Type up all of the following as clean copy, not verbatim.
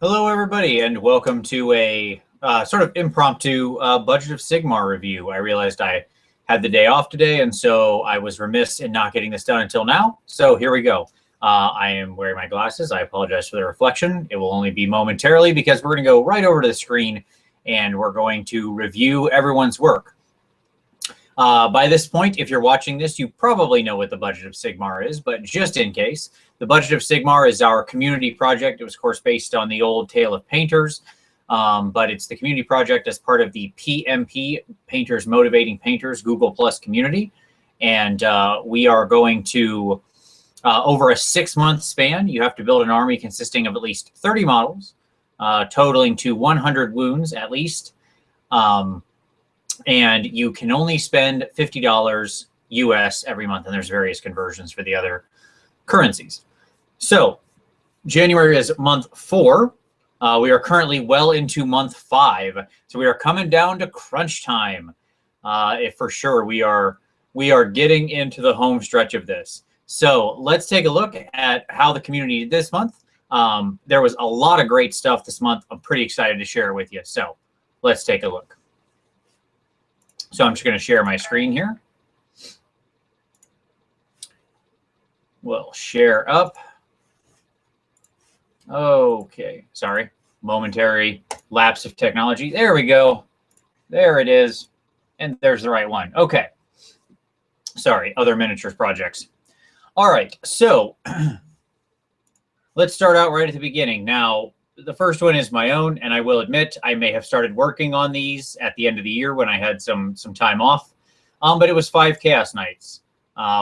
Hello, everybody, and welcome to a sort of impromptu Budget of Sigmar review. I realized I had the day off today, and so I was remiss in not getting this done until now. So here we go. I am wearing my glasses. I apologize for the reflection. It will only be momentarily because we're going to go right over to the screen, and we're going to review everyone's work. By this point, if you're watching this, you probably know what the Budget of Sigmar is, but just in case, the Budget of Sigmar is our community project. It was, of course, based on the old Tale of Painters, but it's the community project as part of the PmP, Painters Motivating Painters, Google Plus community. And we are going to, over a 6-month span, you have to build an army consisting of at least 30 models, totaling to 100 wounds at least. And you can only spend $50 US every month, and there's various conversions for the other currencies. So January is month 4. We are currently well into month 5. So we are coming down to crunch time. If for sure we are getting into the home stretch of this. So let's take a look at how the community did this month. There was a lot of great stuff this month. I'm pretty excited to share it with you. So let's take a look. So I'm just going to share my screen here. We'll share up. Okay, sorry. Momentary lapse of technology. There we go. There it is. And there's the right one. Okay. Sorry, other miniatures projects. All right, so let's start out right at the beginning. Now, the first one is my own, and I will admit I may have started working on these at the end of the year when I had some time off. But it was 5 Chaos Knights,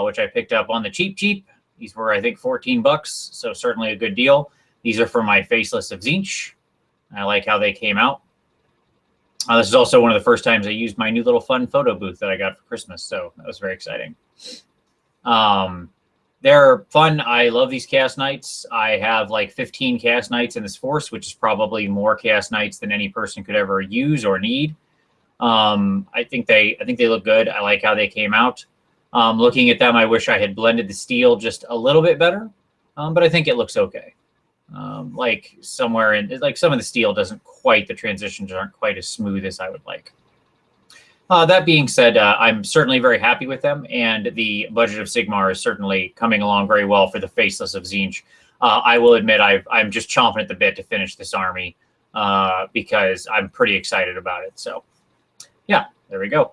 which I picked up on the cheap. These were, I think, 14 bucks, so certainly a good deal. These are for my Faceless of Tzeentch. I like how they came out. This is also one of the first times I used my new little fun photo booth that I got for Christmas, so that was very exciting. They're fun. I love these Chaos Knights. I have like 15 Chaos Knights in this force, which is probably more Chaos Knights than any person could ever use or need. I think they look good. I like how they came out. Looking at them, I wish I had blended the steel just a little bit better, but I think it looks okay. Like somewhere in, like some of the steel doesn't quite, the transitions aren't quite as smooth as I would like. That being said, I'm certainly very happy with them, and the Budget of Sigmar is certainly coming along very well for the Faceless of Tzeentch. I will admit I'm just chomping at the bit to finish this army because I'm pretty excited about it. So, yeah, there we go.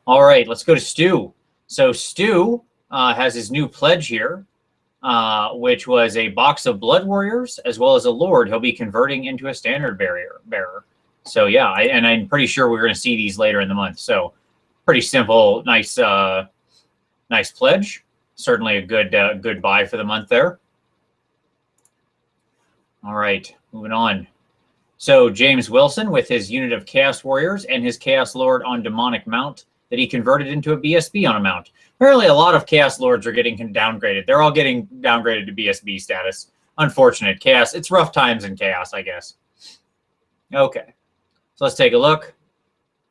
All right, let's go to Stu. So Stu has his new pledge here, which was a box of Blood Warriors as well as a Lord he'll be converting into a standard bearer. So yeah, and I'm pretty sure we're going to see these later in the month. So pretty simple, nice pledge. Certainly a good buy for the month there. All right, moving on. So James Wilson with his unit of Chaos Warriors and his Chaos Lord on Demonic Mount that he converted into a BSB on a mount. Apparently a lot of Chaos Lords are getting downgraded. They're all getting downgraded to BSB status. Unfortunate. Chaos. It's rough times in Chaos, I guess. Okay. So let's take a look.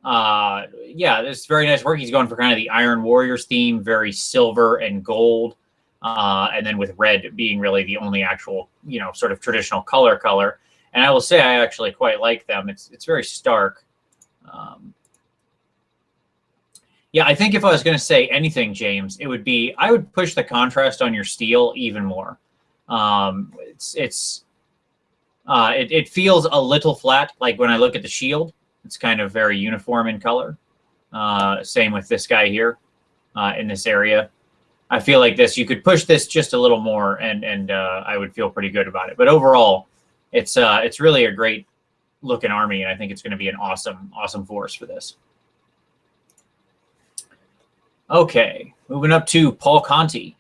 Yeah, this is very nice work. He's going for kind of the Iron Warriors theme, very silver and gold, and then with red being really the only actual, sort of traditional color. And I will say I actually quite like them. It's very stark. Yeah, I think if I was going to say anything, James, it would be I would push the contrast on your steel even more. It feels a little flat, like when I look at the shield. It's kind of very uniform in color. Same with this guy here in this area. I feel like this, you could push this just a little more, and I would feel pretty good about it. But overall, it's really a great looking army, and I think it's going to be an awesome force for this. Okay, moving up to Paul Conti.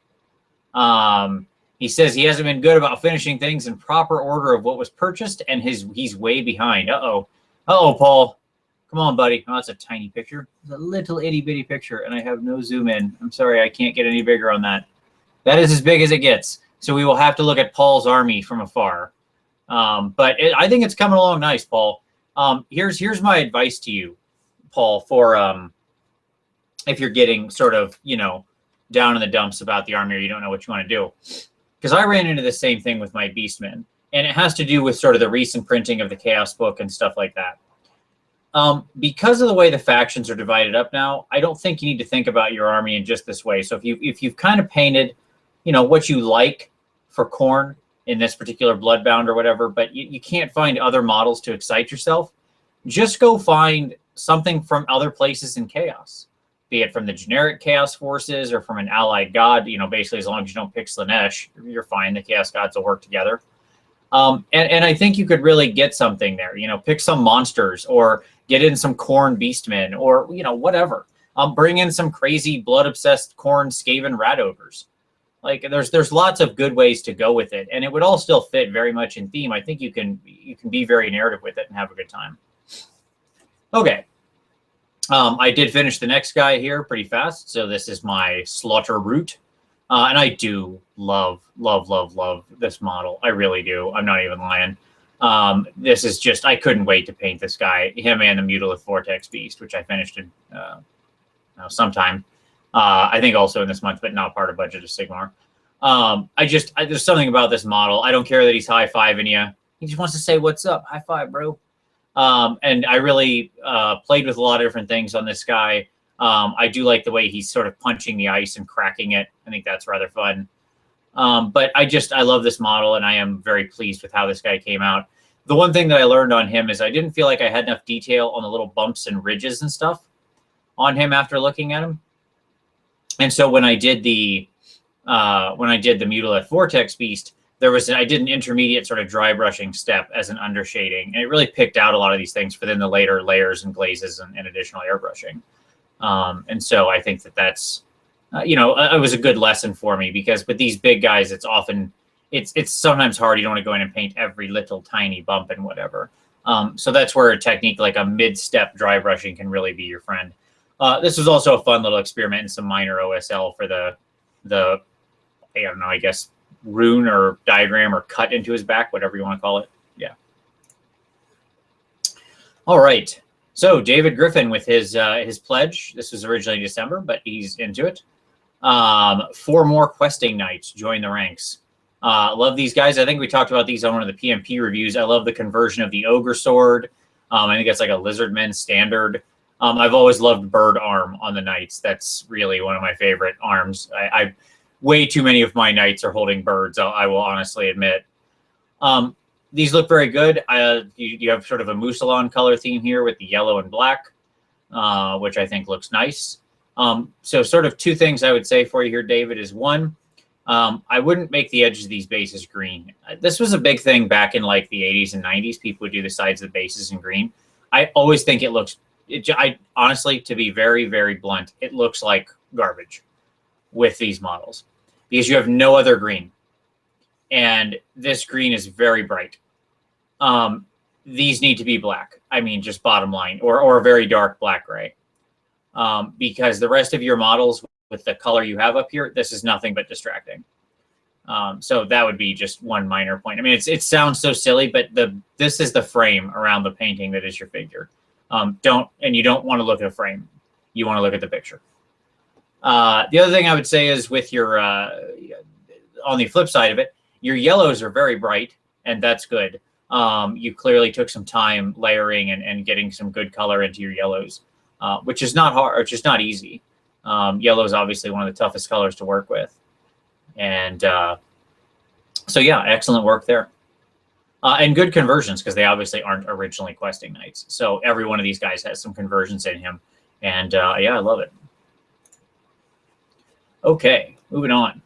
He says he hasn't been good about finishing things in proper order of what was purchased, and he's way behind. Uh-oh, Paul. Come on, buddy. Oh, that's a tiny picture. It's a little itty-bitty picture, and I have no zoom in. I'm sorry, I can't get any bigger on that. That is as big as it gets, so we will have to look at Paul's army from afar. But I think it's coming along nice, Paul. Here's my advice to you, Paul, for if you're getting sort of, down in the dumps about the army or you don't know what you want to do. Because I ran into the same thing with my Beastmen. And it has to do with sort of the recent printing of the Chaos book and stuff like that. Because of the way the factions are divided up now, I don't think you need to think about your army in just this way. So if you've kind of painted, you know, what you like for Khorne in this particular Bloodbound or whatever, but you can't find other models to excite yourself, just go find something from other places in Chaos, be it from the generic Chaos forces or from an allied god. You know, basically as long as you don't pick Slaanesh, you're fine. The Chaos gods will work together. And I think you could really get something there. You know, pick some monsters or get in some Khorne beastmen or, you know, whatever. Bring in some crazy blood-obsessed Khorne Skaven rat ogres. Like there's lots of good ways to go with it, and it would all still fit very much in theme. I think you can be very narrative with it and have a good time. Okay. I did finish the next guy here pretty fast. So this is my Slaughterbrute. And I do love this model. I really do. I'm not even lying. This is just, I couldn't wait to paint this guy, him and the Mutilith Vortex Beast, which I finished in sometime. I think also in this month, but not part of Budget of Sigmar. There's something about this model. I don't care that he's high-fiving you. He just wants to say, what's up? High five, bro. And I really played with a lot of different things on this guy. I do like the way he's sort of punching the ice and cracking it. I think that's rather fun. But I love this model, and I am very pleased with how this guy came out. The one thing that I learned on him is I didn't feel like I had enough detail on the little bumps and ridges and stuff on him after looking at him. And so when I did the Mutilith Vortex Beast, I did an intermediate sort of dry brushing step as an undershading, and it really picked out a lot of these things for then the later layers and glazes and additional airbrushing. And so I think that's, it was a good lesson for me, because with these big guys, it's sometimes hard. You don't want to go in and paint every little tiny bump and whatever. So that's where a technique like a mid-step dry brushing can really be your friend. This was also a fun little experiment in some minor OSL for the I don't know, I guess, rune or diagram or cut into his back, whatever you want to call it. Yeah. All right. So David Griffin with his pledge. This was originally December, but he's into it. 4 more questing knights join the ranks. Love these guys. I think we talked about these on one of the PmP reviews. I love the conversion of the Ogre sword. I think it's like a Lizardman standard. I've always loved bird arm on the knights. That's really one of my favorite arms. I way too many of my knights are holding birds, I will honestly admit. These look very good. You have sort of a Musalon color theme here with the yellow and black, which I think looks nice. So sort of 2 things I would say for you here, David, is 1, I wouldn't make the edges of these bases green. This was a big thing back in like the 80s and 90s. People would do the sides of the bases in green. I always think it looks, honestly, to be very, very blunt, it looks like garbage with these models because you have no other green. And this green is very bright. These need to be black. I mean, just bottom line, or a very dark black gray. Because the rest of your models with the color you have up here, this is nothing but distracting. So that would be just one minor point. I mean, it sounds so silly, but this is the frame around the painting that is your figure. You don't want to look at a frame. You want to look at the picture. The other thing I would say is with your, on the flip side of it, your yellows are very bright, and that's good. You clearly took some time layering and getting some good color into your yellows, which is not hard, which is not easy. Yellow is obviously one of the toughest colors to work with. And so, yeah, excellent work there. And good conversions, because they obviously aren't originally questing knights. So every one of these guys has some conversions in him. And, yeah, I love it. Okay, moving on.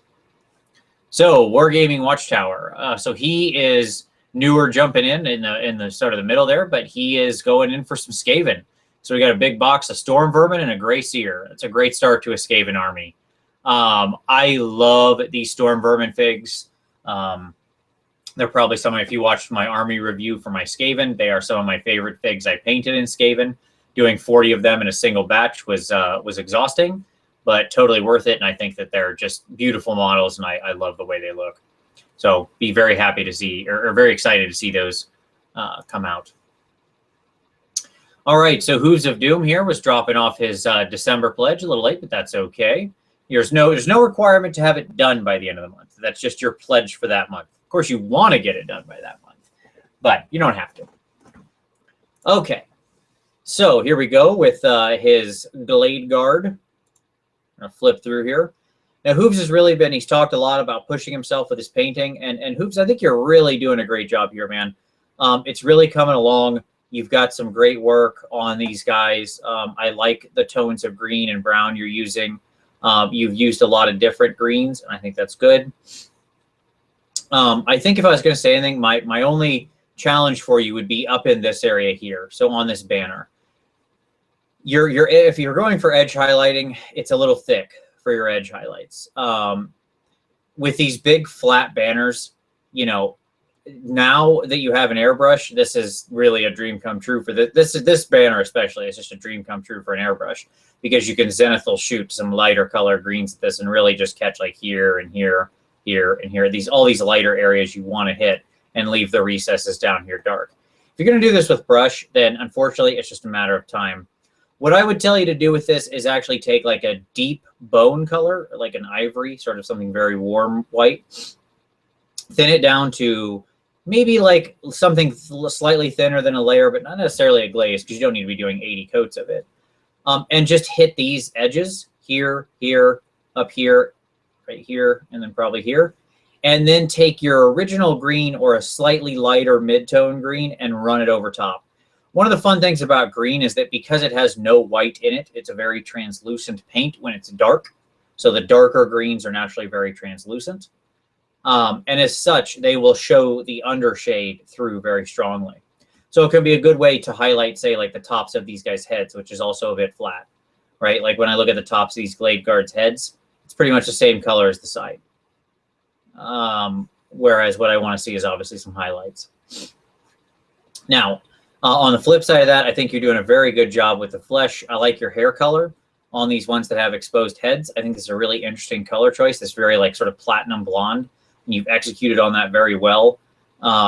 So Wargaming Watchtower. So he is newer jumping in the sort of the middle there, but he is going in for some Skaven. So we got a big box of Storm Vermin and a Grey Seer. It's a great start to a Skaven army. I love these Storm Vermin figs. They're probably some, if you watched my army review for my Skaven, they are some of my favorite figs I painted in Skaven. Doing 40 of them in a single batch was exhausting, but totally worth it. And I think that they're just beautiful models, and I love the way they look. So be very happy to see, or very excited to see those come out. All right, so Hooves of Doom here was dropping off his December pledge a little late, but that's okay. There's no requirement to have it done by the end of the month. That's just your pledge for that month. Of course, you want to get it done by that month, but you don't have to. Okay, so here we go with his Glade Guard. I'm going to flip through here. Now, Hooves has really been, he's talked a lot about pushing himself with his painting. And Hooves, I think you're really doing a great job here, man. It's really coming along. You've got some great work on these guys. I like the tones of green and brown you're using. You've used a lot of different greens, and I think that's good. I think if I was going to say anything, my only challenge for you would be up in this area here. So on this banner. If you're going for edge highlighting, it's a little thick for your edge highlights. With these big flat banners, you know, now that you have an airbrush, this is really a dream come true for this banner especially. It's just a dream come true for an airbrush because you can zenithal shoot some lighter color greens at this and really just catch like here and here, here and here. All these lighter areas you want to hit and leave the recesses down here dark. If you're going to do this with brush, then unfortunately it's just a matter of time. What I would tell you to do with this is actually take like a deep bone color, like an ivory, sort of something very warm white, thin it down to maybe like something slightly thinner than a layer, but not necessarily a glaze because you don't need to be doing 80 coats of it. And just hit these edges here, here, up here, right here, and then probably here. And then take your original green or a slightly lighter mid-tone green and run it over top. One of the fun things about green is that because it has no white in it, it's a very translucent paint when it's dark. So the darker greens are naturally very translucent. And as such, they will show the undershade through very strongly. So it can be a good way to highlight, say, like the tops of these guys' heads, which is also a bit flat, right? Like when I look at the tops of these Glade Guards' heads, it's pretty much the same color as the side. Whereas what I want to see is obviously some highlights. Now, on the flip side of that, I think you're doing a very good job with the flesh. I like your hair color on these ones that have exposed heads. I think this is a really interesting color choice. This very like sort of platinum blonde. And you've executed on that very well.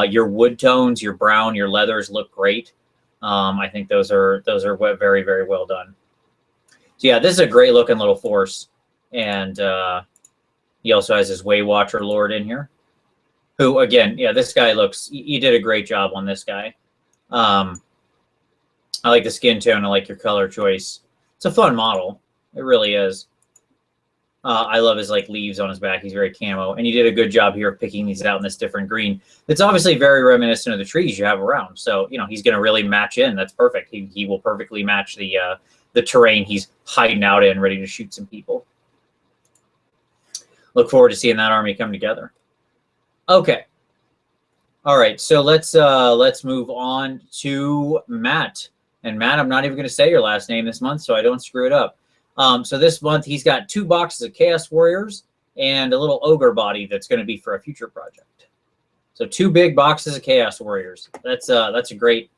Your wood tones, your brown, your leathers look great. I think those are very, very well done. So yeah, this is a great looking little force. And he also has his Way Watcher Lord in here, who again, yeah, this guy looks, you did a great job on this guy. I like the skin tone. I like your color choice. It's a fun model. It really is. I love his like leaves on his back. He's very camo, and you did a good job here of picking these out in this different green. It's obviously very reminiscent of the trees you have around. So you know he's going to really match in. That's perfect. He will perfectly match the terrain he's hiding out in, ready to shoot some people. Look forward to seeing that army come together. Okay. All right, so let's move on to Matt. And Matt, I'm not even going to say your last name this month, so I don't screw it up. So this month he's got 2 boxes of Chaos Warriors and a little Ogre body that's going to be for a future project. So 2 big boxes of Chaos Warriors. That's a great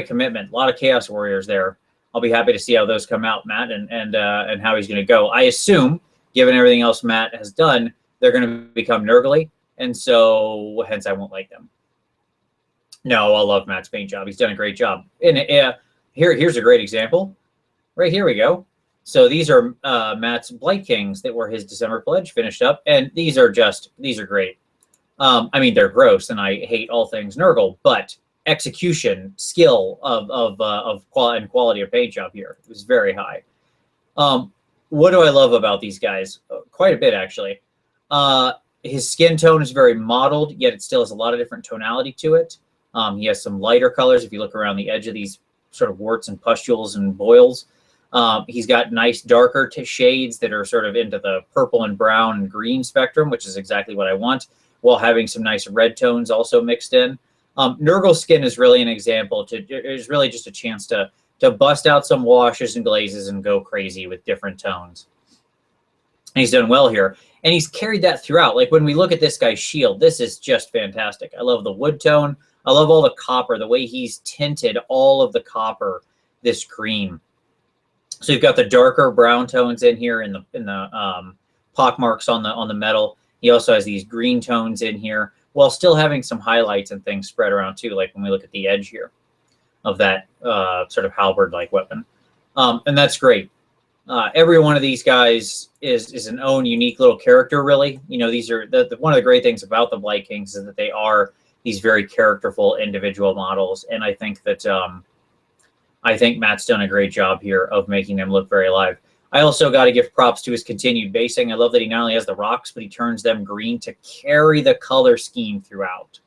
commitment. A lot of Chaos Warriors there. I'll be happy to see how those come out, Matt, and how he's going to go. I assume, given everything else Matt has done, they're going to become Nurgle, and so hence I won't like them. No, I love Matt's paint job. He's done a great job. And here's a great example. Right here we go. So these are Matt's Blight Kings that were his December pledge finished up, and these are great. I mean, they're gross, and I hate all things Nurgle, but execution skill of quality of paint job here was very high. What do I love about these guys? Quite a bit, actually. His skin tone is very mottled, yet it still has a lot of different tonality to it. He has some lighter colors. If you look around the edge of these sort of warts and pustules and boils, he's got nice darker shades that are sort of into the purple and brown and green spectrum, which is exactly what I want, while having some nice red tones also mixed in. Nurgle skin is really an example. It's really just a chance to bust out some washes and glazes and go crazy with different tones. And he's done well here. And he's carried that throughout. Like when we look at this guy's shield, this is just fantastic. I love the wood tone. I love all the copper, the way he's tinted all of the copper this green. So you've got the darker brown tones in here in the pock marks on the metal. He also has these green tones in here while still having some highlights and things spread around too, like when we look at the edge here of that sort of halberd-like weapon. And that's great. Every one of these guys is an own unique little character, really. You know, these are one of the great things about the Blight Kings is that they are these very characterful individual models, and I think that Matt's done a great job here of making them look very alive. I also got to give props to his continued basing. I love that he not only has the rocks, but he turns them green to carry the color scheme throughout,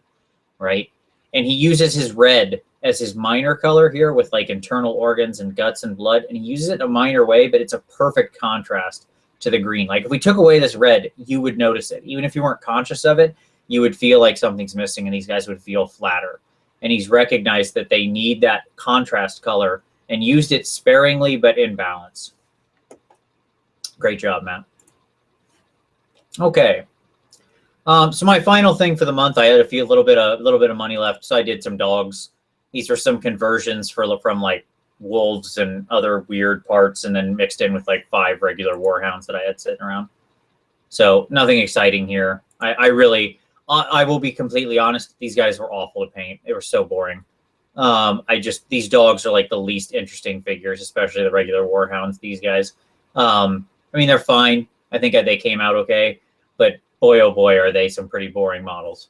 right? And he uses his red as his minor color here with like internal organs and guts and blood. And he uses it in a minor way, but it's a perfect contrast to the green. Like if we took away this red, you would notice it. Even if you weren't conscious of it, you would feel like something's missing and these guys would feel flatter. And he's recognized that they need that contrast color and used it sparingly, but in balance. Great job, Matt. Okay. So my final thing for the month, I had a little bit of money left, so I did some dogs. These are some conversions from like wolves and other weird parts, and then mixed in with like 5 regular warhounds that I had sitting around. So nothing exciting here. I will be completely honest. These guys were awful to paint. They were so boring. These dogs are like the least interesting figures, especially the regular warhounds. These guys. I mean, they're fine. I think they came out okay, but boy, oh boy, are they some pretty boring models.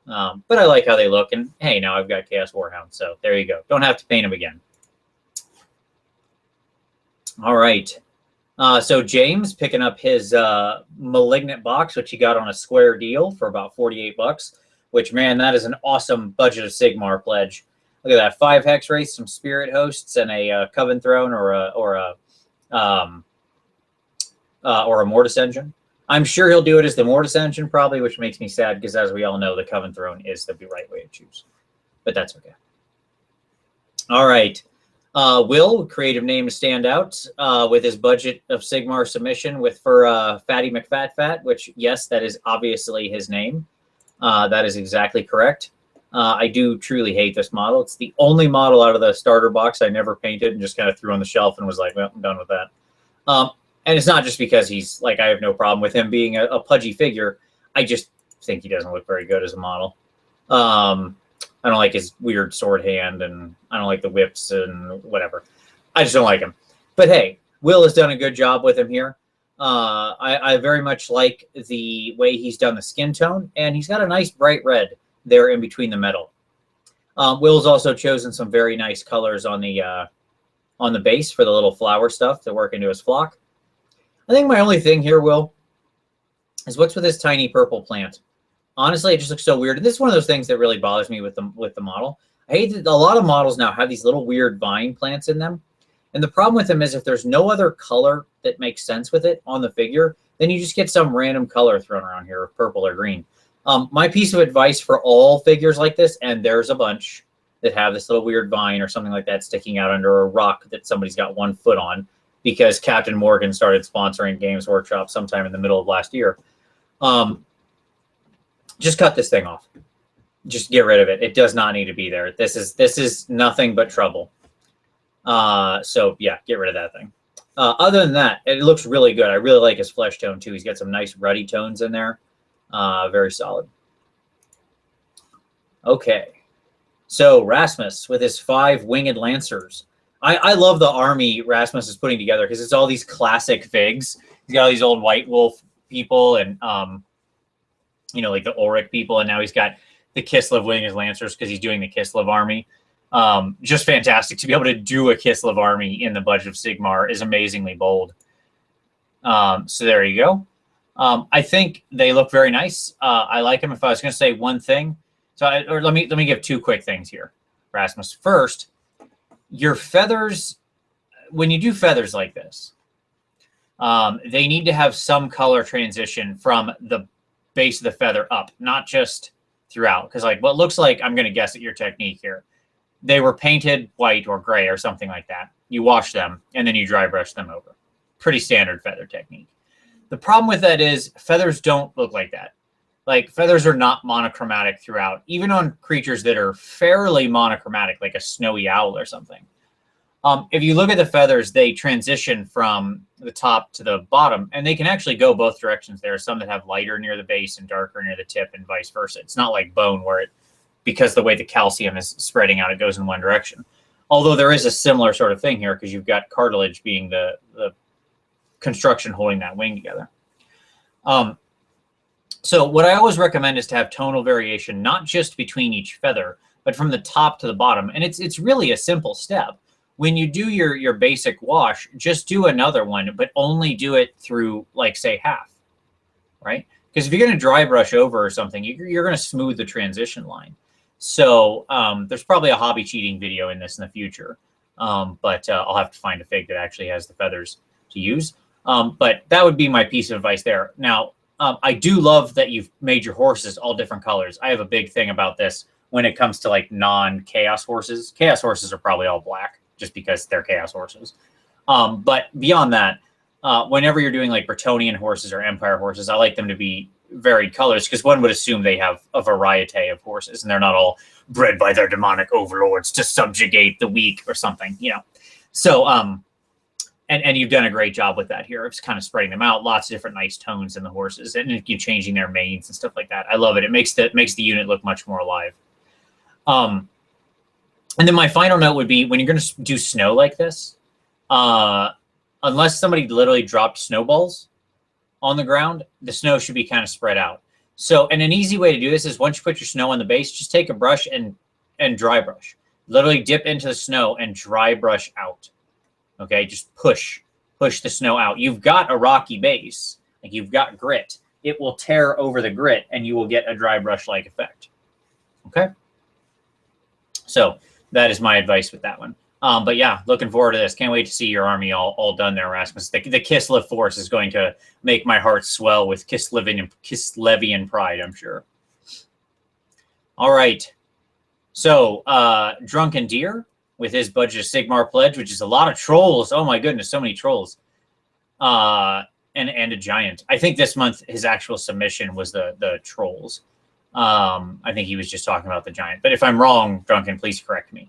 But I like how they look, and hey, now I've got Chaos Warhound, so there you go. Don't have to paint them again. All right. So James picking up his Malignant box, which he got on a square deal for about $48, which, man, that is an awesome Budget of Sigmar pledge. Look at that, 5 Hex Race, some Spirit Hosts, and a Coven Throne or a Mortis Engine. I'm sure he'll do it as the Mortis Engine probably, which makes me sad because, as we all know, the Coven Throne is the right way to choose. But that's okay. All right. Will, creative name to stand out with his Budget of Sigmar submission for Fatty McFatFat, which, yes, that is obviously his name. That is exactly correct. I do truly hate this model. It's the only model out of the starter box I never painted and just kind of threw on the shelf and was like, well, I'm done with that. And it's not just because he's like, I have no problem with him being a pudgy figure. I just think he doesn't look very good as a model. I don't like his weird sword hand, and I don't like the whips and whatever. I just don't like him. But hey, Will has done a good job with him here. I very much like the way he's done the skin tone, and he's got a nice bright red there in between the metal. Will's also chosen some very nice colors on the base for the little flower stuff to work into his flock. I think my only thing here, Will, is what's with this tiny purple plant. Honestly, it just looks so weird. And this is one of those things that really bothers me with the model. I hate that a lot of models now have these little weird vine plants in them. And the problem with them is if there's no other color that makes sense with it on the figure, then you just get some random color thrown around here, purple or green. My piece of advice for all figures like this, and there's a bunch that have this little weird vine or something like that sticking out under a rock that somebody's got 1 foot on, because Captain Morgan started sponsoring Games Workshop sometime in the middle of last year. Just cut this thing off. Just get rid of it. It does not need to be there. This is nothing but trouble. So yeah, get rid of that thing. Other than that, it looks really good. I really like his flesh tone too. He's got some nice ruddy tones in there. Very solid. Okay. So Rasmus with his 5 winged lancers. I love the army Rasmus is putting together because it's all these classic figs. He's got all these old White Wolf people and, you know, like the Ulrich people. And now he's got the Kislev winged lancers because he's doing the Kislev army. Just fantastic to be able to do a Kislev army in the Budget of Sigmar is amazingly bold. So there you go. I think they look very nice. I like them. If I was going to say one thing, let me give 2 quick things here, Rasmus. First, your feathers, when you do feathers like this, they need to have some color transition from the base of the feather up, not just throughout. Because like what looks like, I'm going to guess at your technique here, they were painted white or gray or something like that. You wash them and then you dry brush them over. Pretty standard feather technique. The problem with that is feathers don't look like that. Like feathers are not monochromatic throughout, even on creatures that are fairly monochromatic, like a snowy owl or something. If you look at the feathers, they transition from the top to the bottom, and they can actually go both directions. There are some that have lighter near the base and darker near the tip and vice versa. It's not like bone where because the way the calcium is spreading out, it goes in one direction. Although there is a similar sort of thing here because you've got cartilage being the construction holding that wing together. So what I always recommend is to have tonal variation, not just between each feather, but from the top to the bottom. And it's really a simple step. When you do your basic wash, just do another one, but only do it through, like, say, half, right? Because if you're going to dry brush over or something, you're going to smooth the transition line. So there's probably a hobby cheating video in this in the future, but I'll have to find a fig that actually has the feathers to use. But that would be my piece of advice there. Now, I do love that you've made your horses all different colors. I have a big thing about this when it comes to like non-chaos horses. Chaos horses are probably all black just because they're chaos horses. But beyond that, whenever you're doing like Bretonnian horses or Empire horses, I like them to be varied colors because one would assume they have a variety of horses and they're not all bred by their demonic overlords to subjugate the weak or something, you know. So, and you've done a great job with that here. It's kind of spreading them out, lots of different nice tones in the horses, and you're changing their manes and stuff like that. I love it. It makes the unit look much more alive. And then my final note would be when you're going to do snow like this, unless somebody literally dropped snowballs on the ground, the snow should be kind of spread out. So, and an easy way to do this is once you put your snow on the base, just take a brush and dry brush. Literally dip into the snow and dry brush out. Okay, just push the snow out. You've got a rocky base, like you've got grit. It will tear over the grit and you will get a dry brush-like effect. Okay? So that is my advice with that one. But yeah, looking forward to this. Can't wait to see your army all done there, Rasmus. The Kislev force is going to make my heart swell with Kislevian pride, I'm sure. All right. So, Drunken Deer with his Budget of Sigmar pledge, which is a lot of trolls. Oh my goodness, so many trolls. And a giant. I think this month his actual submission was the trolls. I think he was just talking about the giant. But if I'm wrong, Drunken, please correct me.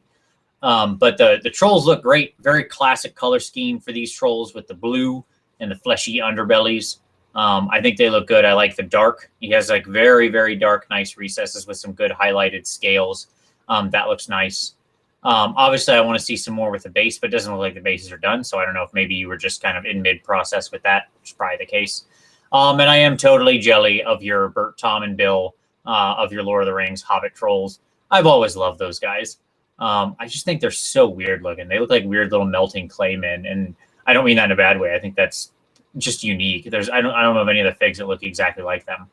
But the trolls look great. Very classic color scheme for these trolls with the blue and the fleshy underbellies. I think they look good. I like the dark. He has like very, very dark, nice recesses with some good highlighted scales. That looks nice. Obviously, I want to see some more with the base, but it doesn't look like the bases are done. So I don't know if maybe you were just kind of in mid-process with that, which is probably the case. And I am totally jelly of your Bert, Tom, and Bill, of your Lord of the Rings Hobbit trolls. I've always loved those guys. I just think they're so weird looking. They look like weird little melting clay men, and I don't mean that in a bad way. I think that's just unique. I don't know of any of the figs that look exactly like them.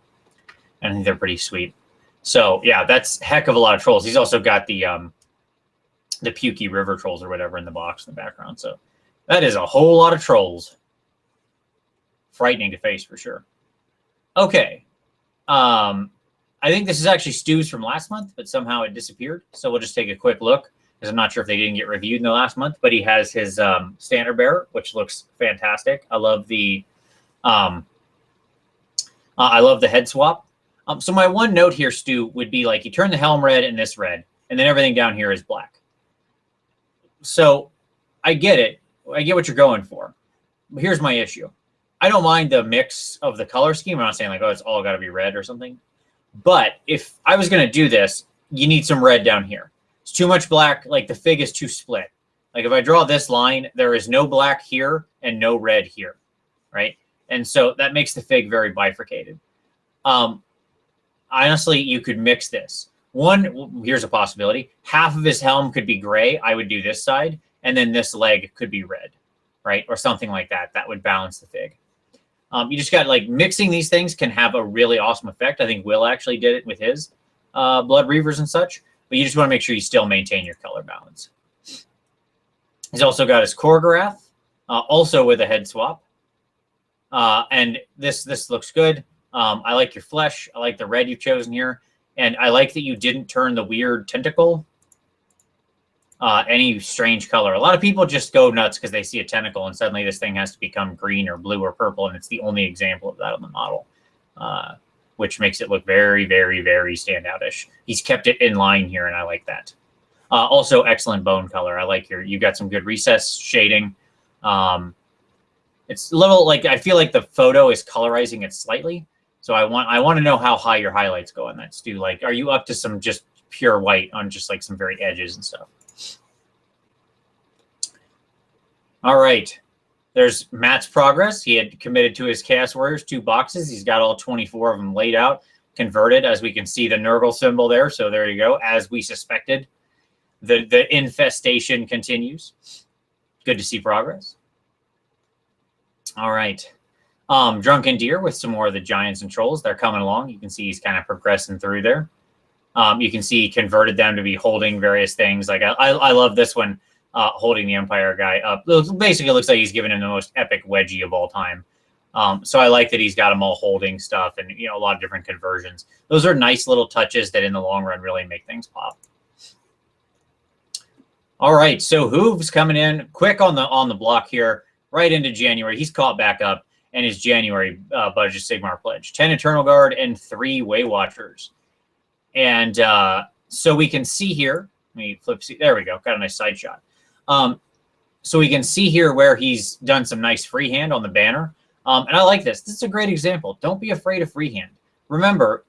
And I think they're pretty sweet. So yeah, that's heck of a lot of trolls. He's also got the Pukey River trolls or whatever in the box in the background. So that is a whole lot of trolls. Frightening to face for sure. Okay. I think this is actually Stu's from last month, but somehow it disappeared. So we'll just take a quick look because I'm not sure if they didn't get reviewed in the last month, but he has his standard bearer, which looks fantastic. I love the head swap. So my one note here, Stu, would be like you turn the helm red and this red, and then everything down here is black. So I get it. I get what you're going for. But here's my issue. I don't mind the mix of the color scheme. I'm not saying like, oh, it's all got to be red or something. But if I was going to do this, you need some red down here. It's too much black. Like the fig is too split. Like if I draw this line, there is no black here and no red here, right? And so that makes the fig very bifurcated. Honestly, you could mix this. Here's a possibility. Half of his helm could be gray. I would do this side. And then this leg could be red, right? Or something like that. That would balance the fig. You just got like mixing these things can have a really awesome effect. I think Will actually did it with his Blood Reavers and such. But you just want to make sure you still maintain your color balance. He's also got his Korgorath, also with a head swap. And this looks good. I like your flesh. I like the red you've chosen here. And I like that you didn't turn the weird tentacle any strange color. A lot of people just go nuts because they see a tentacle and suddenly this thing has to become green or blue or purple, and it's the only example of that on the model, which makes it look very, very, very standoutish. He's kept it in line here, and I like that. Also, excellent bone color. I like you got some good recess shading. It's a little like I feel like the photo is colorizing it slightly. So I want to know how high your highlights go on that, Stu. Like, are you up to some just pure white on just like some very edges and stuff? All right. There's Matt's progress. He had committed to his Chaos Warriors 2 boxes. He's got all 24 of them laid out, converted, as we can see the Nurgle symbol there. So there you go. As we suspected, the infestation continues. Good to see progress. All right. Drunken Deer with some more of the giants and trolls. They're coming along. You can see he's kind of progressing through there. You can see he converted them to be holding various things. Like I love this one, holding the Empire guy up. Basically, it looks like he's giving him the most epic wedgie of all time. So I like that he's got them all holding stuff and, you know, a lot of different conversions. Those are nice little touches that in the long run really make things pop. All right, so Hooves coming in quick on the block here, right into January. He's caught back up. And his January Budget of Sigmar pledge. 10 Eternal Guard and 3 Way Watchers. And so we can see here, let me flip, see, there we go, got a nice side shot. So we can see here where he's done some nice freehand on the banner. And I like this. This is a great example. Don't be afraid of freehand. Remember,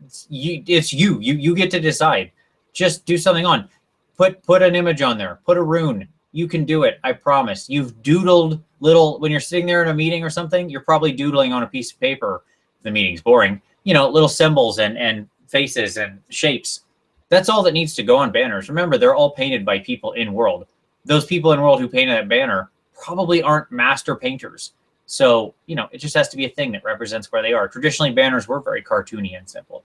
it's you. You get to decide. Just do something on. Put an image on there. Put a rune. You can do it. I promise. You've doodled little, when you're sitting there in a meeting or something, you're probably doodling on a piece of paper. The meeting's boring. You know, little symbols and faces and shapes. That's all that needs to go on banners. Remember, they're all painted by people in world. Those people in world who painted that banner probably aren't master painters. So, you know, it just has to be a thing that represents where they are. Traditionally, banners were very cartoony and simple.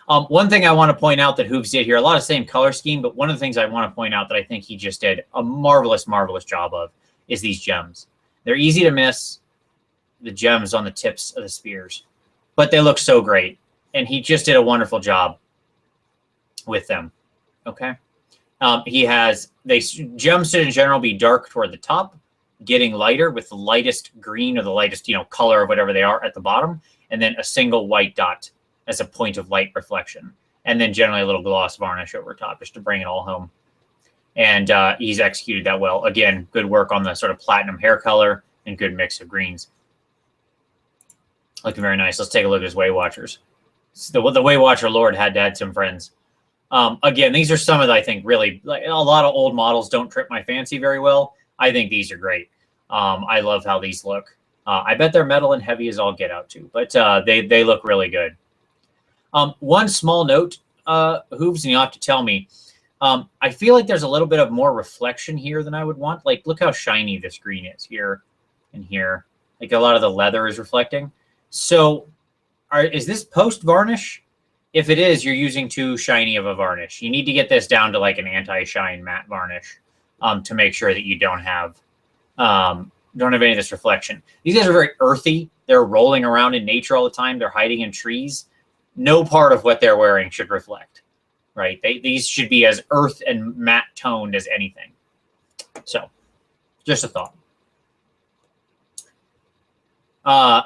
One thing I want to point out that Hooves did here, a lot of same color scheme, but one of the things I want to point out that I think he just did a marvelous, marvelous job of is these gems. They're easy to miss, the gems on the tips of the spears, but they look so great. And he just did a wonderful job with them. Okay. He has, gems should in general be dark toward the top, getting lighter with the lightest green or the lightest, you know, color of whatever they are at the bottom, and then a single white dot as a point of light reflection. And then generally a little gloss varnish over top just to bring it all home. And he's executed that well. Again, good work on the sort of platinum hair color and good mix of greens. Looking very nice. Let's take a look at his Way Watchers. The Way Watcher Lord had to add some friends. Again, these are some of the, I think, really, like, a lot of old models don't trip my fancy very well. I think these are great. I love how these look. I bet they're metal and heavy as all get out too, but they look really good. One small note, Hooves, and you'll have to tell me, I feel like there's a little bit of more reflection here than I would want. Like, look how shiny this green is here and here. Like, a lot of the leather is reflecting. So is this post varnish? If it is, you're using too shiny of a varnish. You need to get this down to like an anti-shine matte varnish to make sure that you don't have any of this reflection. These guys are very earthy. They're rolling around in nature all the time. They're hiding in trees. No part of what they're wearing should reflect, right? These should be as earth and matte toned as anything. So, just a thought.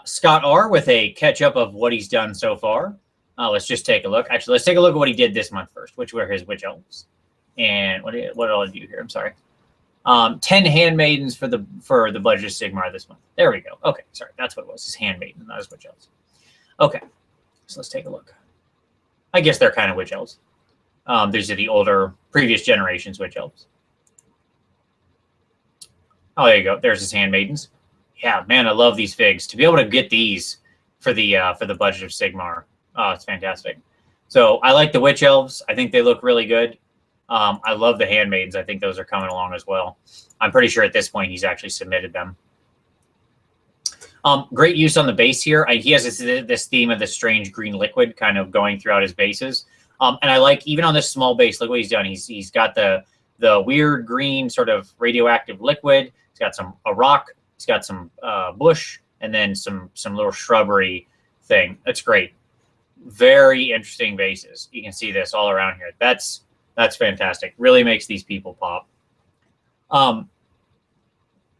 Scott R. with a catch-up of what he's done so far. Let's just take a look. Actually, let's take a look at what he did this month first, which were his witch elves. And what did I do here? I'm sorry. 10 handmaidens for the Budget of Sigmar this month. There we go. Okay, sorry. That's what it was. His handmaiden, not his witch elves. Okay. So let's take a look. I guess they're kind of witch elves. These are the older, previous generations witch elves. Oh, there you go. There's his handmaidens. Yeah, man, I love these figs. To be able to get these for the Budget of Sigmar, it's fantastic. So I like the witch elves. I think they look really good. I love the handmaidens. I think those are coming along as well. I'm pretty sure at this point he's actually submitted them. Great use on the base here. He has this theme of the strange green liquid kind of going throughout his bases. And I like, even on this small base, look what he's done. He's got the weird green sort of radioactive liquid. He's got a rock. He's got some bush, and then some little shrubbery thing. That's great. Very interesting bases. You can see this all around here. That's fantastic. Really makes these people pop.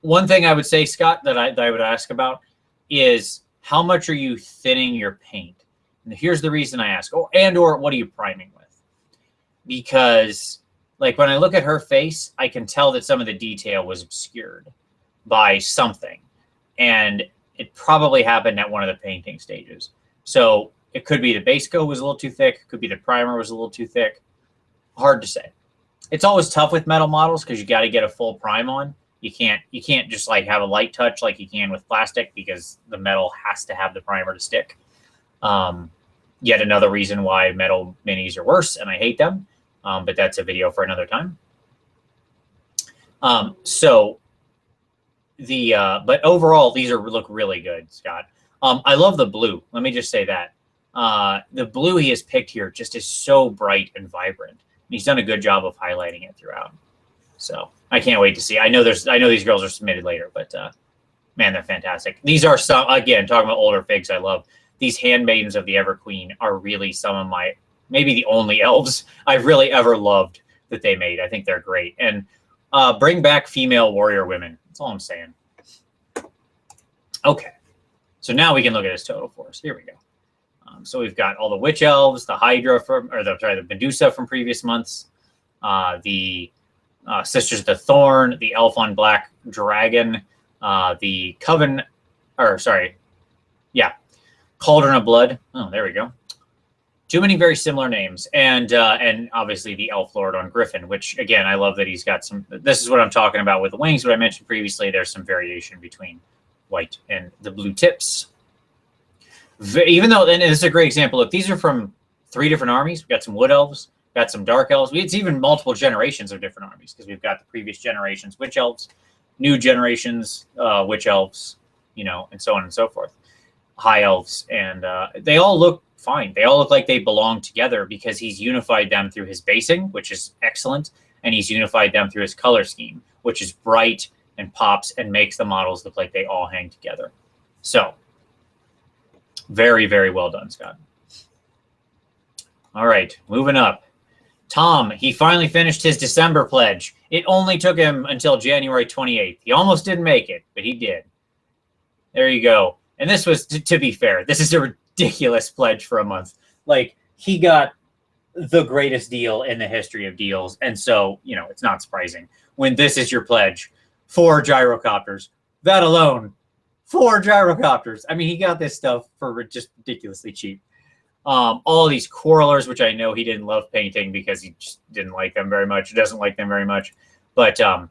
One thing I would say, Scott, that I would ask about is how much are you thinning your paint? And here's the reason I ask. Or what are you priming with? Because, like, when I look at her face, I can tell that some of the detail was obscured by something. And it probably happened at one of the painting stages. So it could be the base coat was a little too thick. It could be the primer was a little too thick. Hard to say. It's always tough with metal models because you got to get a full prime on. You can't just like have a light touch like you can with plastic, because the metal has to have the primer to stick. Yet another reason why metal minis are worse, and I hate them. But that's a video for another time. But overall, these look really good, Scott. I love the blue. Let me just say that. The blue he has picked here just is so bright and vibrant. And he's done a good job of highlighting it throughout. So I can't wait to see. I know these girls are submitted later, but man, they're fantastic. These are some, again, talking about older figs I love. These handmaidens of the Everqueen are really some of my, maybe the only elves I've really ever loved that they made. I think they're great. And bring back female warrior women. That's all I'm saying. Okay. So now we can look at his total force. Here we go. So we've got all the witch elves, the Hydra the Medusa from previous months, the Sisters of the Thorn, the Elf on Black Dragon, the Cauldron of Blood. Oh, there we go. Too many very similar names, and obviously the Elf Lord on Griffin, which again I love that he's got some. This is what I'm talking about with the wings. What I mentioned previously, there's some variation between white and the blue tips. Even though, and this is a great example. Look, these are from 3 different armies. We've got some wood elves, got some dark elves. It's even multiple generations of different armies, because we've got the previous generations witch elves, new generations witch elves, and so on and so forth. High elves, and they all look fine. They all look like they belong together because he's unified them through his basing, which is excellent, and he's unified them through his color scheme, which is bright and pops and makes the models look like they all hang together. So very, very well done, Scott. All right, moving up. Tom, he finally finished his December pledge. It only took him until January 28th. He almost didn't make it, but he did. There you go. And this was, to be fair, this is a ridiculous pledge for a month. Like, he got the greatest deal in the history of deals. And so, it's not surprising when this is your pledge. 4 gyrocopters. That alone, 4 gyrocopters. I mean, he got this stuff for just ridiculously cheap. All these quarrelers, which I know he didn't love painting because he just didn't like them very much. Doesn't like them very much. But I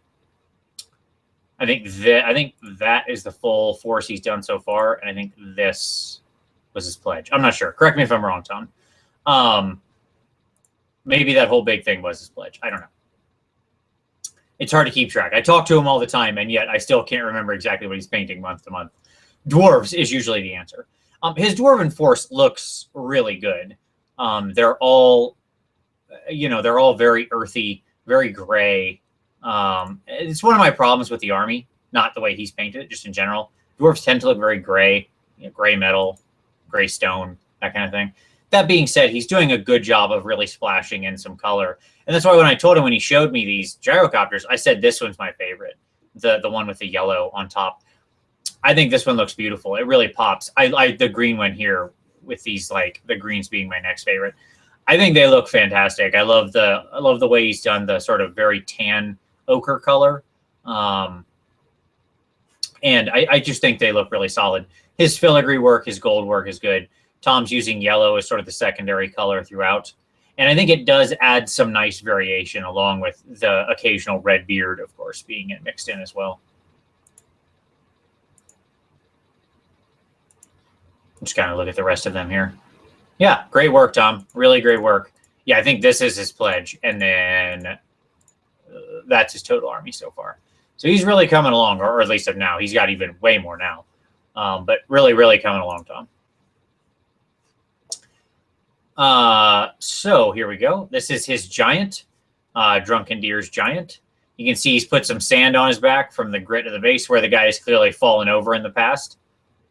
think that is the full force he's done so far, and I think this was his pledge. I'm not sure. Correct me if I'm wrong, Tom. Maybe that whole big thing was his pledge. I don't know. It's hard to keep track. I talk to him all the time, and yet I still can't remember exactly what he's painting month to month. Dwarves is usually the answer. His Dwarven force looks really good. They're all very earthy, very gray. It's one of my problems with the army, not the way he's painted it, just in general. Dwarves tend to look very gray, gray metal, gray stone, that kind of thing. That being said, he's doing a good job of really splashing in some color. And that's why when I told him, when he showed me these gyrocopters, I said this one's my favorite, the one with the yellow on top. I think this one looks beautiful. It really pops. I the green one here with these, like the greens being my next favorite. I think they look fantastic. I love the way he's done the sort of very tan ochre color. And I just think they look really solid. His filigree work, his gold work is good. Tom's using yellow as sort of the secondary color throughout. And I think it does add some nice variation, along with the occasional red beard, of course, being mixed in as well. Just kind of look at the rest of them here. Yeah, great work, Tom. Really great work. Yeah, I think this is his pledge. And then that's his total army so far. So he's really coming along, or at least of now. He's got even way more now. But really, really coming along, Tom. So here we go. This is his giant, Drunken Deer's giant. You can see he's put some sand on his back from the grit of the base where the guy has clearly fallen over in the past.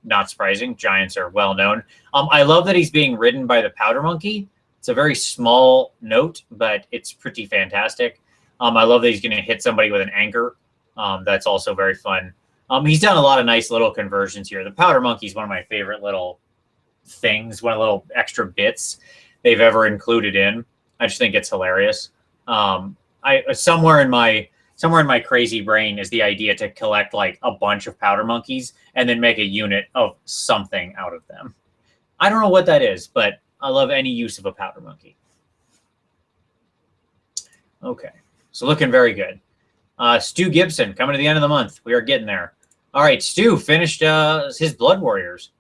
Not surprising. Giants are well known. I love that he's being ridden by the powder monkey. It's a very small note, but it's pretty fantastic. I love that he's going to hit somebody with an anchor. That's also very fun. He's done a lot of nice little conversions here. The powder monkey is one of my favorite little things, one of the little extra bits they've ever included in. I just think it's hilarious. Somewhere in my crazy brain is the idea to collect like a bunch of powder monkeys and then make a unit of something out of them. I don't know what that is, but I love any use of a powder monkey. Okay, so looking very good. Stu Gibson, coming to the end of the month. We are getting there. All right, Stu finished his Blood Warriors.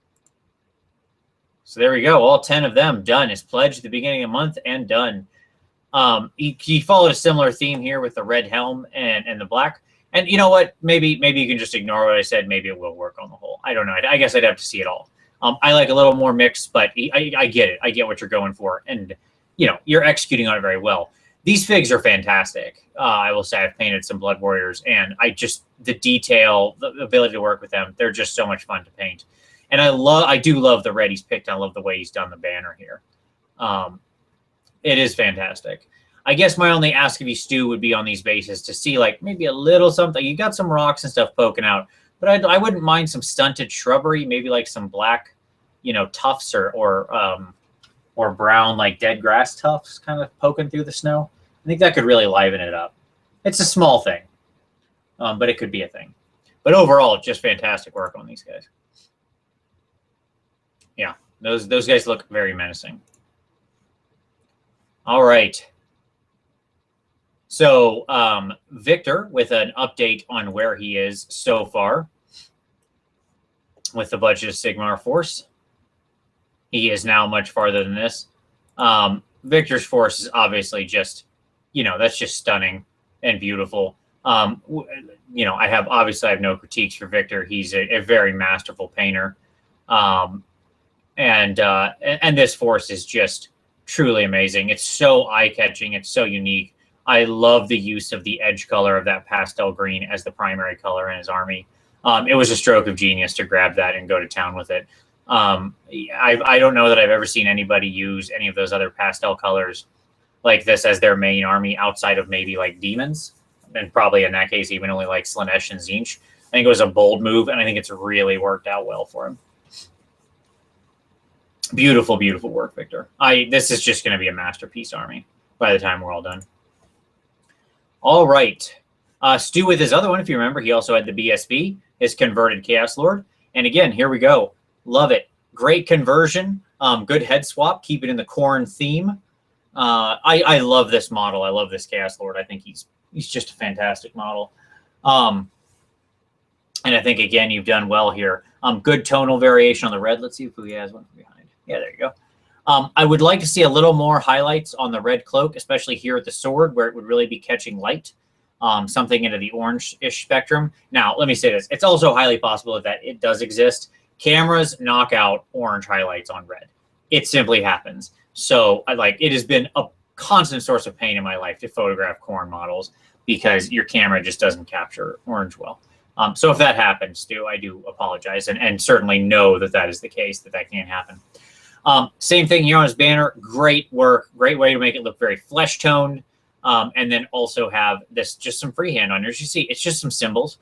So there we go. All 10 of them done. His pledge at the beginning of the month and done. He followed a similar theme here with the red helm and the black. And you know what? Maybe you can just ignore what I said. Maybe it will work on the whole. I don't know. I guess I'd have to see it all. I like a little more mix, but I get it. I get what you're going for. And, you know, you're executing on it very well. These figs are fantastic. I will say I've painted some Blood Warriors, and the detail, the ability to work with them, they're just so much fun to paint. And I do love the red he's picked. I love the way he's done the banner here. It is fantastic. I guess my only ask of you, Stu, would be on these bases to see like maybe a little something. You got some rocks and stuff poking out, but I wouldn't mind some stunted shrubbery, maybe like some black, you know, tufts or brown like dead grass tufts kind of poking through the snow. I think that could really liven it up. It's a small thing, but it could be a thing. But overall, just fantastic work on these guys. Yeah, those guys look very menacing. All right. So Victor with an update on where he is so far with the Budget of Sigmar force. He is now much farther than this. Victor's force is obviously just, you know, that's just stunning and beautiful. You know, I have no critiques for Victor. He's a very masterful painter. And this force is just truly amazing. It's so eye-catching. It's so unique. I love the use of the edge color of that pastel green as the primary color in his army. It was a stroke of genius to grab that and go to town with it. I don't know that I've ever seen anybody use any of those other pastel colors like this as their main army outside of maybe like demons. And probably in that case, even only like Slaanesh and Tzeentch. I think it was a bold move, and I think it's really worked out well for him. Beautiful, beautiful work, Victor. This is just going to be a masterpiece army by the time we're all done. All right. Stu with his other one, if you remember, he also had the BSB, his converted Chaos Lord. And again, here we go. Love it. Great conversion. Good head swap. Keep it in the Khorne theme. I love this model. I love this Chaos Lord. I think he's just a fantastic model. And I think, again, you've done well here. Good tonal variation on the red. Let's see if he has one from behind. Yeah, there you go. I would like to see a little more highlights on the red cloak, especially here at the sword, where it would really be catching light. Something into the orange-ish spectrum. Now, let me say this. It's also highly possible that it does exist. Cameras knock out orange highlights on red. It simply happens. So, it has been a constant source of pain in my life to photograph Khorne models because your camera just doesn't capture orange well. So if that happens, Stu, I do apologize and certainly know that is the case, that can't happen. Same thing here on his banner. Great work. Great way to make it look very flesh toned. And then also have this just some freehand on here. As you see, it's just some symbols.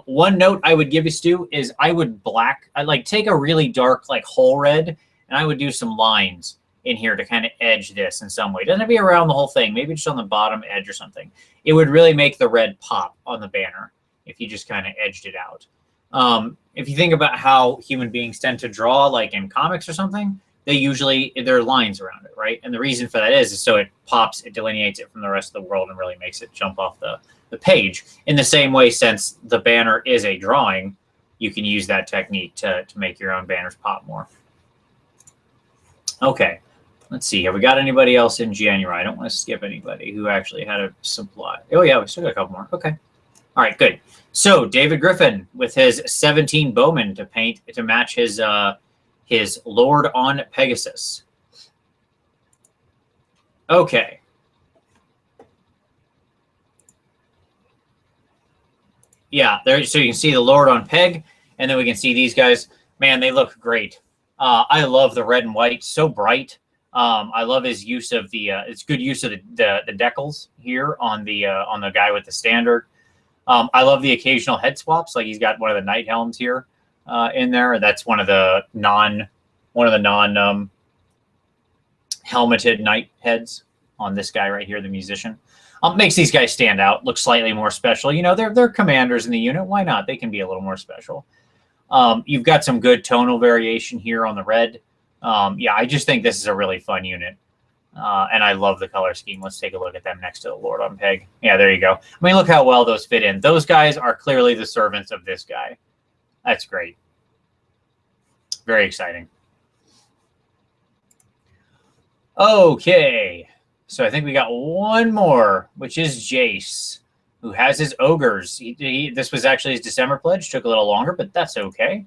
One note I would give you, Stu, is I'd take a really dark whole red, and I would do some lines in here to kind of edge this in some way. It doesn't have to be around the whole thing. Maybe just on the bottom edge or something. It would really make the red pop on the banner if you just kind of edged it out. If you think about how human beings tend to draw, like in comics or something, there are lines around it, right? And the reason for that is so it pops, it delineates it from the rest of the world and really makes it jump off the page. In the same way, since the banner is a drawing, you can use that technique to make your own banners pop more. Okay, let's see. Have we got anybody else in January? I don't want to skip anybody who actually had a supply. Oh, yeah, we still got a couple more. Okay. All right, good. So David Griffin with his 17 Bowmen to paint to match his Lord on Pegasus. Okay. Yeah, there. So you can see the Lord on Peg, and then we can see these guys. Man, they look great. I love the red and white, so bright. I love his use of it's good use of the decals here on the guy with the standard. I love the occasional head swaps. Like he's got one of the knight helms here in there. That's one of the non helmeted knight heads on this guy right here, the musician. Makes these guys stand out, look slightly more special. You know, they're commanders in the unit. Why not? They can be a little more special. You've got some good tonal variation here on the red. Yeah, I just think this is a really fun unit. And I love the color scheme. Let's take a look at them next to the Lord on Peg. Yeah, there you go. I mean, look how well those fit in. Those guys are clearly the servants of this guy. That's great. Very exciting. Okay. So I think we got one more, which is Jace, who has his ogres. This was actually his December pledge. Took a little longer, but that's okay.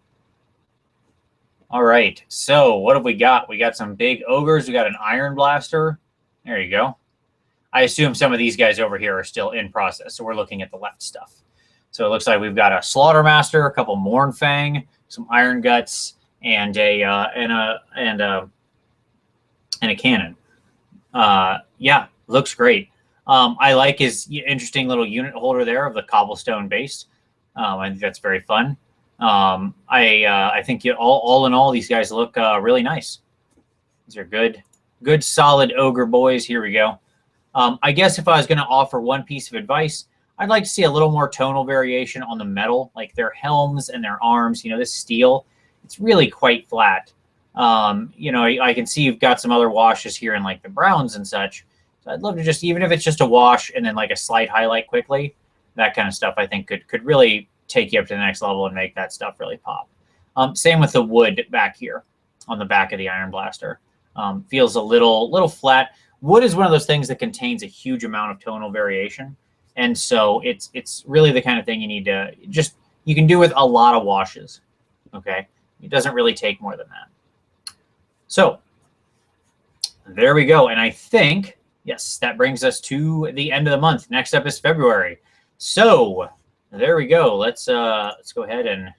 All right. So what have we got? We got some big ogres. We got an Iron Blaster. There you go. I assume some of these guys over here are still in process, so we're looking at the left stuff. So it looks like we've got a Slaughtermaster, a couple Mournfang, some Iron Guts, and a cannon. Yeah, looks great. I like his interesting little unit holder there of the cobblestone base. I think that's very fun. I think all in all, these guys look really nice. These are good solid ogre boys. Here we go. I guess if I was going to offer one piece of advice, I'd like to see a little more tonal variation on the metal, like their helms and their arms. You know, this steel, it's really quite flat. You know, I can see you've got some other washes here in like the browns and such. So I'd love to just, even if it's just a wash and then like a slight highlight quickly, that kind of stuff I think could really take you up to the next level and make that stuff really pop. Same with the wood back here on the back of the Iron Blaster. Feels a little flat. Wood is one of those things that contains a huge amount of tonal variation. And so it's really the kind of thing you need to you can do with a lot of washes. Okay. It doesn't really take more than that. So there we go. And I think, yes, that brings us to the end of the month. Next up is February. So there we go. Let's go ahead and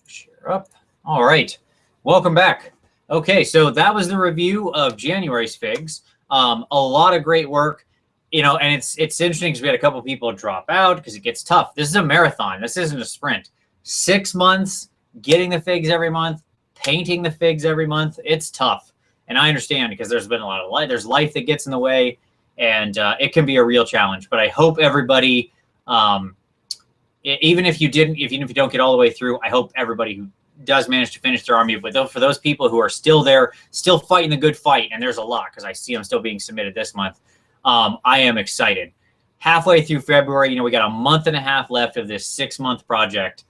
share up. All right. Welcome back. Okay, so that was the review of January's figs. A lot of great work, you know, and it's interesting because we had a couple people drop out because it gets tough. This is a marathon. This isn't a sprint. 6 months, getting the figs every month, painting the figs every month. It's tough, and I understand because there's been a lot of life. There's life that gets in the way, and it can be a real challenge. But I hope everybody, even if you don't get all the way through, I hope everybody who does manage to finish their army. But for those people who are still there, still fighting the good fight, and there's a lot because I see them still being submitted this month, I am excited. Halfway through February, you know, we got a month and a half left of this 6-month project.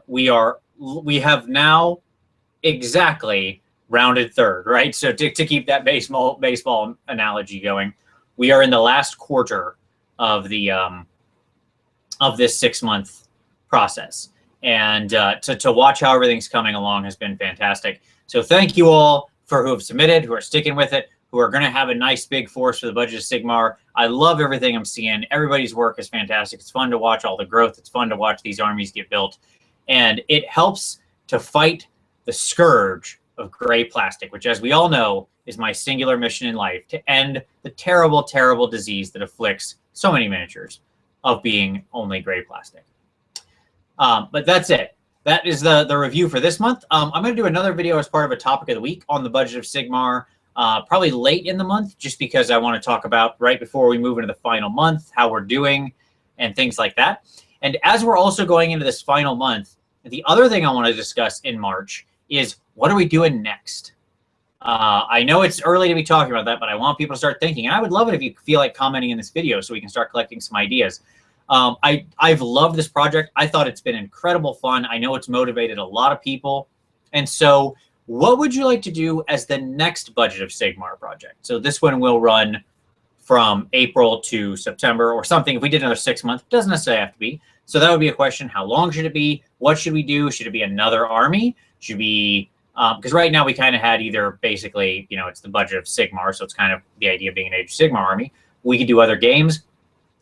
We have now exactly rounded third, right? So to keep that baseball analogy going, we are in the last quarter of the of this 6-month process. And to watch how everything's coming along has been fantastic. So thank you all who have submitted, who are sticking with it, who are going to have a nice big force for the Budget of Sigmar. I love everything I'm seeing. Everybody's work is fantastic. It's fun to watch all the growth. It's fun to watch these armies get built. And it helps to fight the scourge of gray plastic, which, as we all know, is my singular mission in life, to end the terrible, terrible disease that afflicts so many miniatures of being only gray plastic. But that's it. That is the review for this month. I'm going to do another video as part of a topic of the week on the Budget of Sigmar, probably late in the month, just because I want to talk about right before we move into the final month, how we're doing and things like that. And as we're also going into this final month, the other thing I want to discuss in March is what are we doing next? I know it's early to be talking about that, but I want people to start thinking. And I would love it if you feel like commenting in this video so we can start collecting some ideas. I've loved this project. I thought it's been incredible fun. I know it's motivated a lot of people. And so what would you like to do as the next Budget of Sigmar project? So this one will run from April to September or something. If we did another 6 months, it doesn't necessarily have to be. So that would be a question. How long should it be? What should we do? Should it be another army? Should we, because right now we kind of had either basically, you know, it's the Budget of Sigmar. So it's kind of the idea of being an Age of Sigmar army. We could do other games.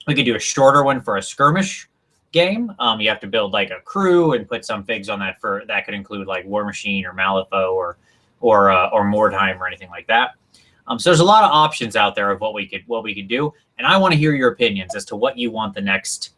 We could do a shorter one for a skirmish game. You have to build like a crew and put some figs on that. That could include like War Machine or Malifaux or Mordheim or anything like that. So there's a lot of options out there of what we could do, and I want to hear your opinions as to what you want the next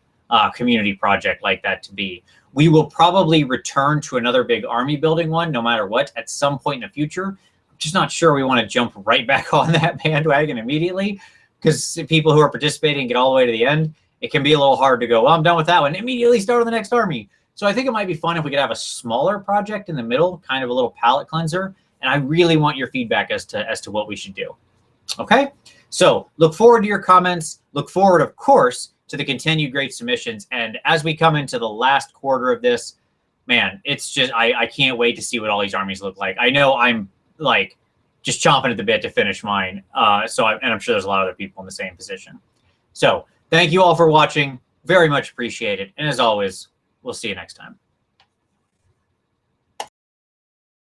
community project like that to be. We will probably return to another big army building one, no matter what, at some point in the future. I'm just not sure we want to jump right back on that bandwagon immediately, because people who are participating get all the way to the end. It can be a little hard to go, well, I'm done with that one, immediately start on the next army. So I think it might be fun if we could have a smaller project in the middle, kind of a little palette cleanser, and I really want your feedback as to what we should do. Okay, so look forward to your comments. Look forward, of course, to the continued great submissions. And as we come into the last quarter of this, man, it's just I can't wait to see what all these armies look like. I know I'm like just chomping at the bit to finish mine. And I'm sure there's a lot of other people in the same position. So thank you all for watching. Very much appreciated. And as always, we'll see you next time.